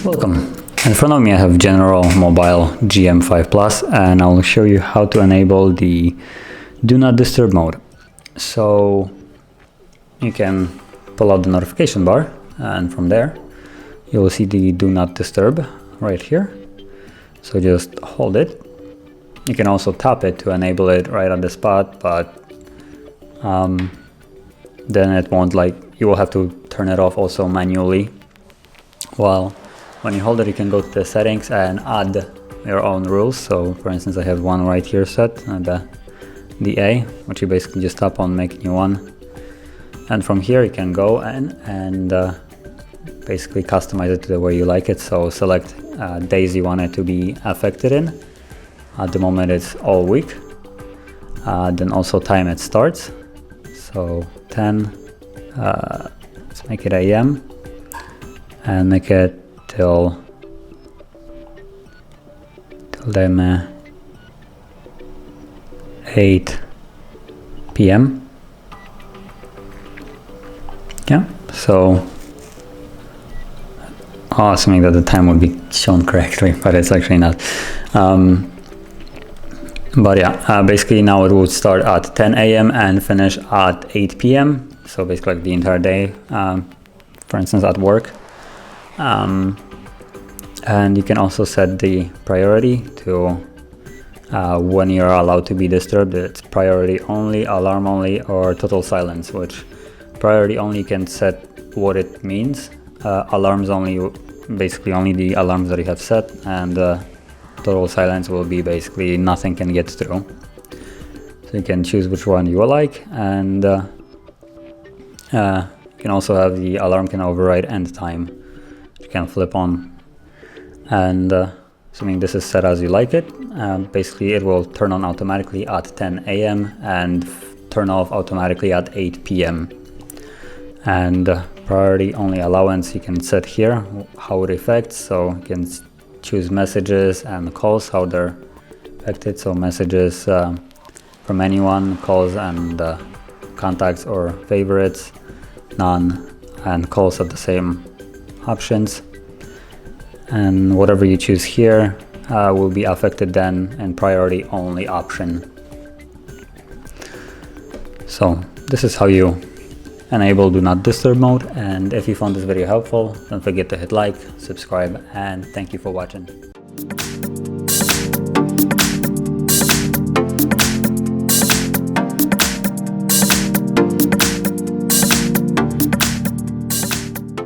Welcome. In front of me I have General Mobile GM5 Plus, and I'll show you how to enable the Do Not Disturb mode. So you can pull out the notification bar, and from there you will see the Do Not Disturb right here. So just hold it. You can also tap it to enable it right at the spot, but then it won't, you will have to turn it off also manually. Well, when you hold it, you can go to the settings and add your own rules. So for instance, I have one right here set, the A, which you basically just tap on make new one. And from here you can go and basically customize it to the way you like it. So select days you want it to be affected in. At the moment it's all week. Then also time it starts. So 10, let's make it AM and make it till then 8 p.m. Yeah, so assuming that the time would be shown correctly, but it's actually not. But yeah, basically now it would start at 10 a.m. and finish at 8 p.m. So basically the entire day, for instance at work. And you can also set the priority to when you're allowed to be disturbed. It's priority only, alarm only, or total silence, which priority only can set what it means. Alarms only, basically only the alarms that you have set, and total silence will be basically nothing can get through. So you can choose which one you like, and you can also have the alarm can override end time. You can flip on, and assuming this is set as you like it, basically it will turn on automatically at 10 a.m. and turn off automatically at 8 p.m. And priority only allowance you can set here how it affects. So you can choose messages and calls, how they're affected. So messages from anyone, calls and contacts or favorites, none, and calls have the same options. And whatever you choose here will be affected then in priority only option. So this is how you enable Do Not Disturb mode, and if you found this video helpful, don't forget to hit like, subscribe, and thank you for watching.